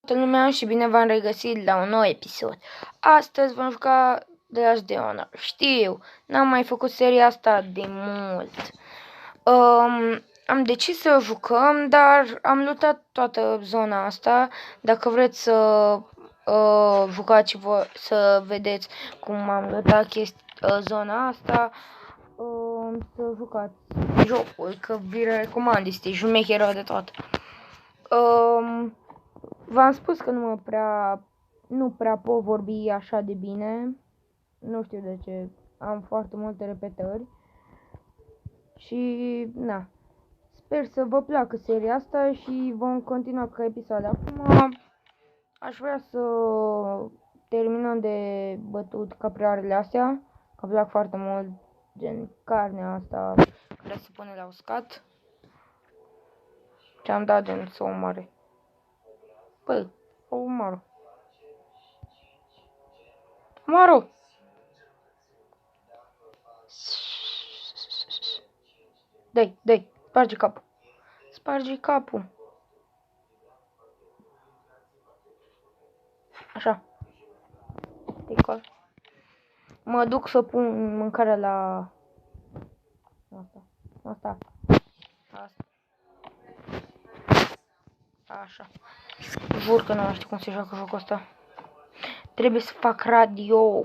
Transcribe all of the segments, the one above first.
Toată lumea și bine v-am regăsit la un nou episod. Astăzi vom juca The Last of Honor. Știu, n-am mai făcut seria asta de mult. Am decis să jucăm, dar am luptat toată zona asta. Dacă vreți să jucați și să vedeți cum am luptat zona asta, să jucați jocul, că vi recomand, este jumecheră de tot. V-am spus că nu prea pot vorbi așa de bine. Nu știu de ce. Am foarte multe repetări. Și, na. Sper să vă placă seria asta și vom continua cu episoade. Acum aș vrea să terminăm de bătut caprioarele astea. Că plac foarte mult, gen carnea asta care se pune la uscat. Ce am dat gen să o omoare. Păi, o omoară. Omoară! Dai, sparge capul. Sparge capul. Așa. Decol. Mă duc să pun mâncarea la... Asta. Așa. Jur că nu mai știu cum se joacă jocul ăsta. Trebuie să fac radio.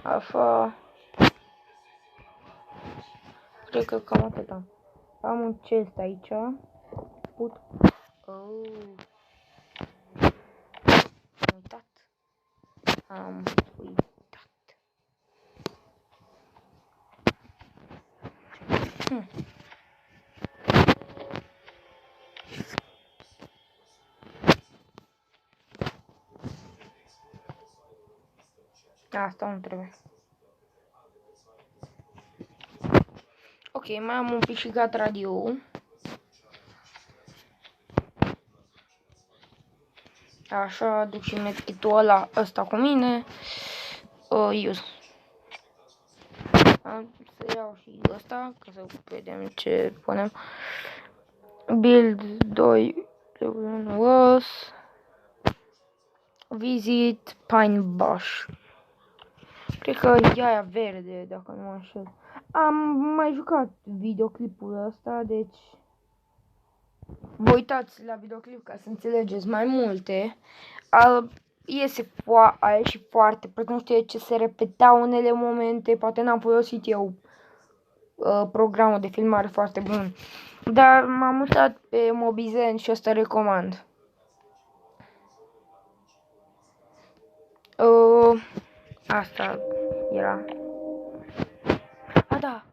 Așa. Cred că cam atât am. Am un chest aici. Am uitat. Asta nu trebuie. Ok, mai am un pișigat radio. Așa, duc și medkitul ăsta cu mine. Use. Am să iau și ăsta, ca să vedem ce punem. Build 2 was. Visit Pine Bush. Cred că e aia verde, dacă nu mă înșel. Am mai jucat videoclipul ăsta, deci vă uitați la videoclip ca să înțelegeți mai multe. A ieșit foarte, pentru nu știu ce se repeta unele momente, poate n-am folosit eu programul de filmare foarte bun. Dar m-am mutat pe Mobizen și asta recomand. Asta era. Da.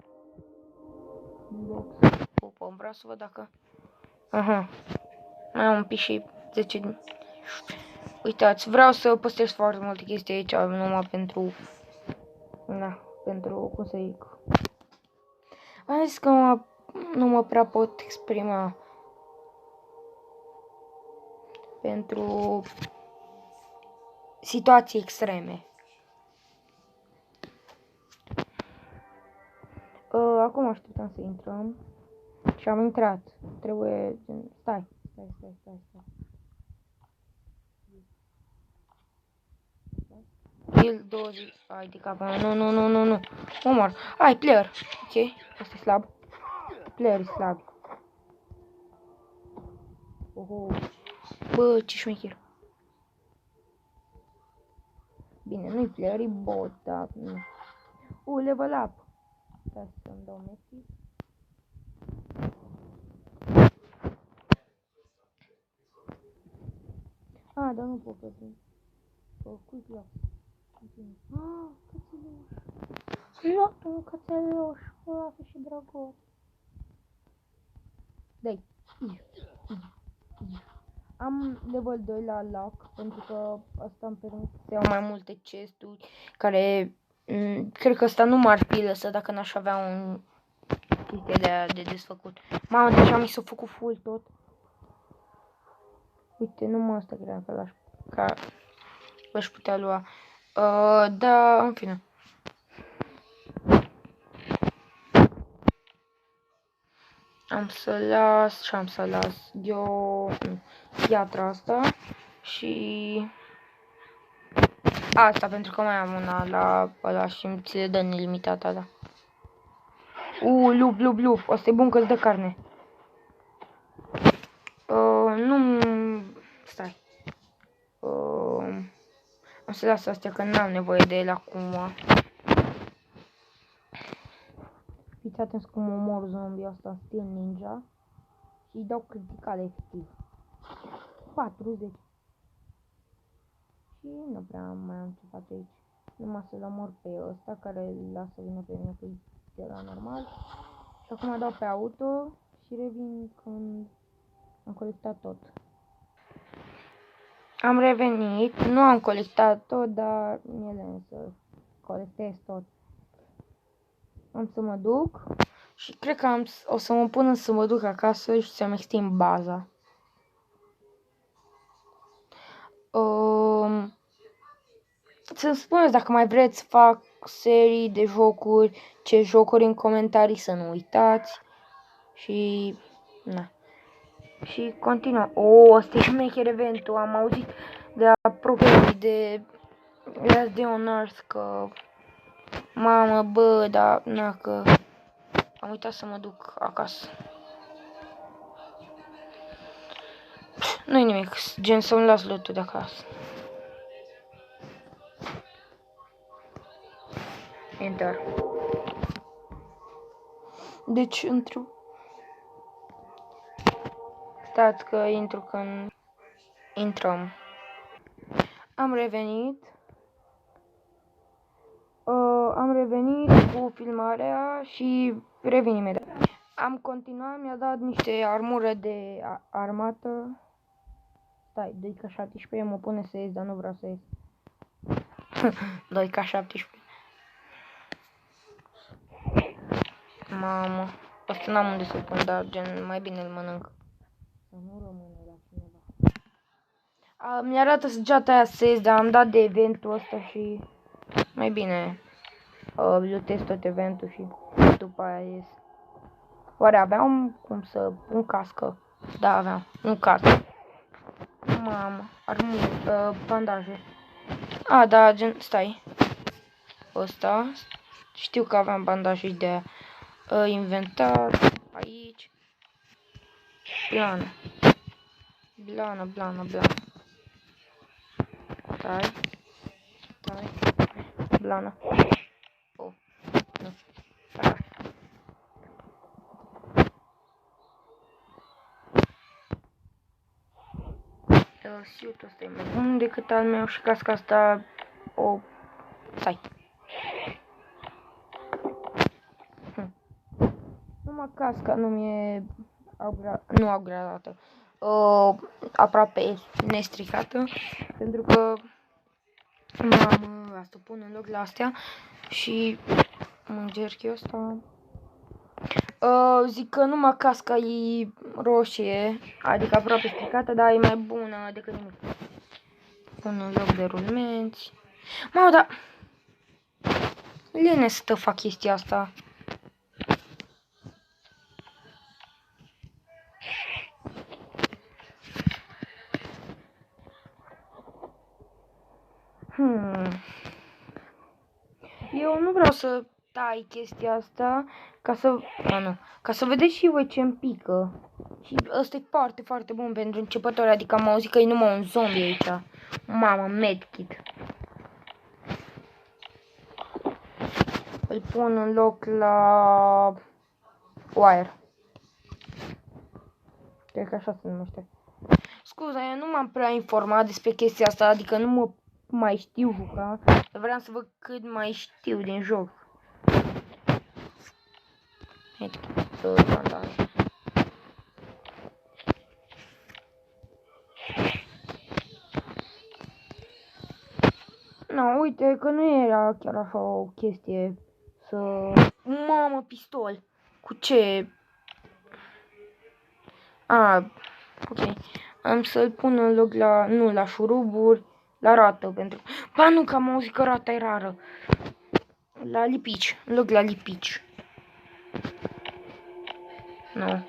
Opa, vreau să văd dacă... Aha. Mai am un pic și 10. Uitați, vreau să păstrez foarte multe chestii aici, numai pentru... Da, pentru, cum să zic... Am zis că nu mă prea pot exprima. Pentru situații extreme. Acum așteptăm să intrăm. Și am intrat. Trebuie... Stai. Kill 20. Ai de cap. Nu. Omar. Ai, player. Ok. Asta e slab. Player e slab. Bă, ce șmecher. Bine, nu-i player, e bot, dar... level up. Stai să-mi dau meci. Dar nu pot să zic. Quick lock. Cățeluș. Lasă și drăguț. Dai. Am level 2 la lock, pentru că asta îmi permite să iau mai multe chesturi, care cred că asta nu m-ar fi lăsat dacă n-aș avea un chestie de desfăcut. Mamă, deja mi s-a făcut full tot. Uite, numai asta credeam că l-aș putea lua. Da, în fine. am să las și am să las piatra asta și asta pentru că mai am una la ăla și ți le dă nelimitat ala. Lup, asta e bun că îți dă carne. Nu, stai. O să las astea că n-am nevoie de ele acum. Fiți atenți cum omor zombie asta stil ninja. Și îi dau criticale efectiv. 40. Și nu prea mai am ce face aici. Numai să-l omor pe ăsta care îl lasă vină pe mine că de la normal. Și acum dau pe auto și revin când am colectat tot. Am revenit, nu am colectat tot, dar ele să colectez tot. Am să mă duc și cred că o să mă pun să mă duc acasă și să-mi extind baza. Să-mi spuneți dacă mai vreți să fac serii de jocuri, ce jocuri în comentarii, să nu uitați. Și na. Și continuă. Ăsta e șmecher eventul. Am auzit de apropiat de Last Day on Earth că mamă, bă, dar na, că am uitat să mă duc acasă. Nu-i nimic, gen să-mi las lotul de acasă. Enter. Deci intru. Stați că intru când intrăm. Am revenit. Am revenit cu filmarea și revin imediat. Am continuat, mi-a dat niște armură de armată. Stai, 2K17 mă pune să ies, dar nu vreau să ies. 2K17. Mamă, asta n-am unde să-l pun, dar gen mai bine îl mănânc. Să nu rămână la cineva. Mi-arată săgeata aia să ies, dar am dat de eventul ăsta și mai bine lutez tot eventul și după aia ies. Oare aveam cum să pun cască? Da, aveam un cască. Mamă, armură, bandaje. Da, gen, stai. Ăsta. Știu că aveam bandaje de inventar. Aici. Blană. Stai. Blană. Nu. Siutul ăsta e mai bun decât al meu și casca asta stai. Numai casca nu mi-e upgradată. Aproape nestricată. Pentru că asta pun în loc la astea și mă încerc eu asta. Zic că numai casca e roșie, adică aproape stricată, dar e mai bună decât nimic. Pun în loc de rulmenți. Mamă, dar lene să fac chestia asta. Eu nu vreau să tai chestia asta ca să vedeți și voi ce-mi pică. Și ăsta e foarte, foarte bun pentru începători, adică am auzit că e numai un zombie aici. Mamă, medkit. Îl pun în loc la wire. Cred că așa se numește. Scuze, eu nu m-am prea informat despre chestia asta, adică nu mă mai știu juca. Vreau să văd cât mai știu din joc. Uite că nu era chiar așa o chestie să... Mamă, pistol! Cu ce? Ok. Am să-l pun în loc la... Nu, la șuruburi, la rată, pentru... Ba nu, că am auzit că rata e rară. La lipici, în loc la lipici. Nu.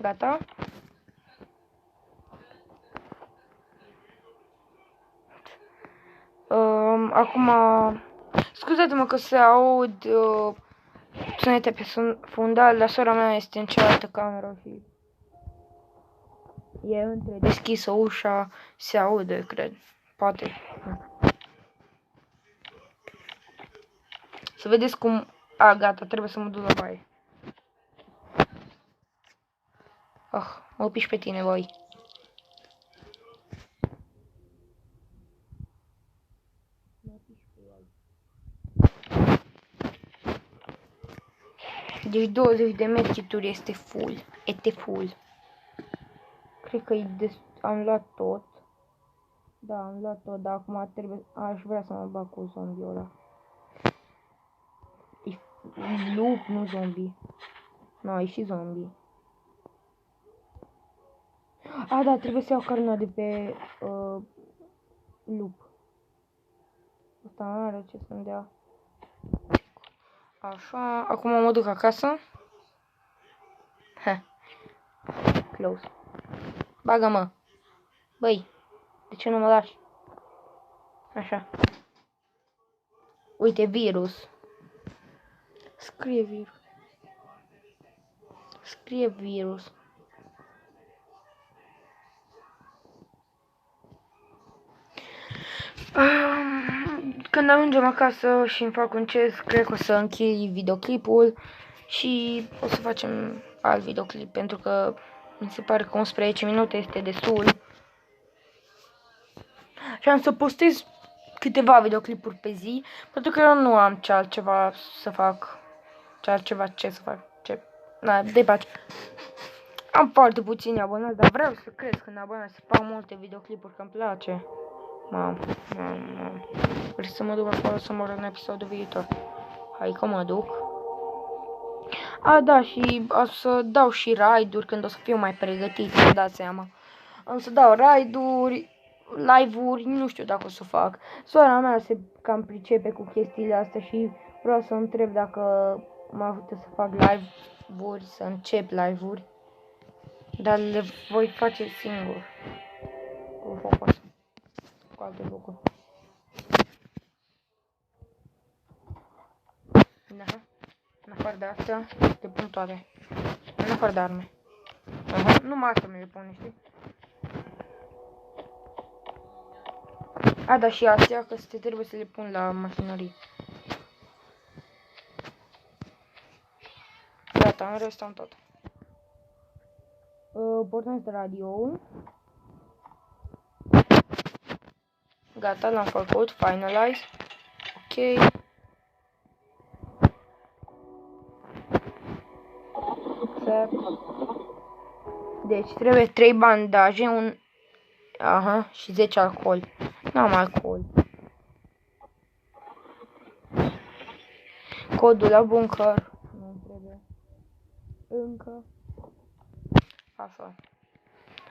Gata? Acum, scuzați-mă că se aud sunete pe fundal, dar sora mea este în cealaltă cameră și e între deschisă ușa, se aude, cred, poate. Să vedeți cum... A, gata, trebuie să mă duc la baie. Mă piși pe tine, voi. Deci 20 de medkituri este full. Este full. Cred că am luat tot. Da, am luat tot, dar acum trebuie... Aș vrea să mă bag cu zombiul ăla. E lup, nu zombie. Nu, e și zombie. A, da, trebuie să iau carnea de pe lup. Asta nu are ce să-mi dea. Așa, acum mă duc acasă. Close. Bagă-mă. Băi, de ce nu mă lași? Așa. Uite, virus. Scrie virus. Scrie virus. Când ajungem acasă și îmi fac un chest, cred că o să închei videoclipul și o să facem alt videoclip, pentru că mi se pare că 11 minute este destul. Și am să postez câteva videoclipuri pe zi, pentru că eu nu am ce altceva să fac. Ce să fac. Na, de pace. Am foarte puțini abonați, dar vreau să cresc în abonați, să fac multe videoclipuri, că îmi place. Mam. Vrei să mă duc acolo să mor în episodul viitor? Hai că mă duc. A, da, și o să dau și raid-uri când o să fiu mai pregătit, să dați seama. O să dau raid-uri, live-uri, nu știu dacă o să fac. Sora mea se cam pricepe cu chestiile astea și vreau să întreb dacă mă ajută să fac live-uri, să încep live-uri. Dar le voi face singur. Cu focus. Cu alte lucruri. Da. În afară de astea, le pun toate. În afară de arme. Numai astea mi le pun, știi? A, da, și astea, că trebuie să le pun la mașinărie. Gata, în rest am tot. Pornesc de radio. Gata, l-am făcut, finalize. Ok. Deci trebuie 3 bandaje, și 10 alcool. N-am alcool. Codul la bunker. Nu trebuie. Încă. Așa.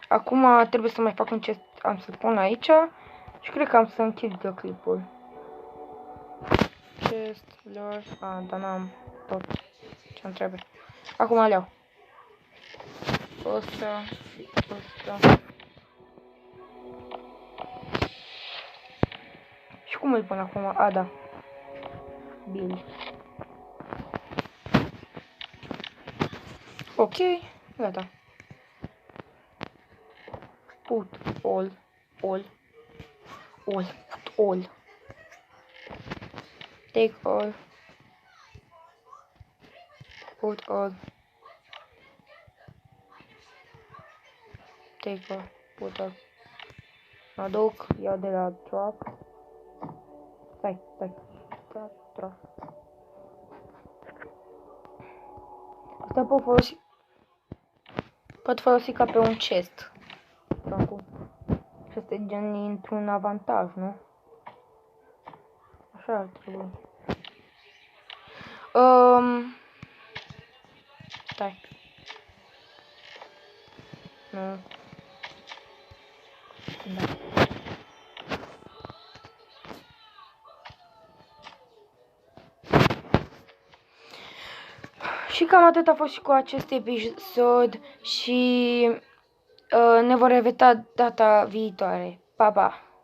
Acum trebuie să mai fac un chest. Am să-l pun aici. Și cred că am să închid videoclipul. Chest, lor. Dar n-am tot ce-mi trebuie. Acum le iau. Ăsta. Și cum îl pun acum? A, da. Bine. Ok, gata. Put all. Take all. Put all. Take all. Put all. Mă duc, iau de la drop. Stai. Drop. Asta pot folosi ca pe un chest. Acum. Și asta e gen într-un avantaj, nu? Așa ar trebui. Stai. Nu. Da. Și cam atât a fost și cu acest episod și ne vom revedea data viitoare. Pa, pa!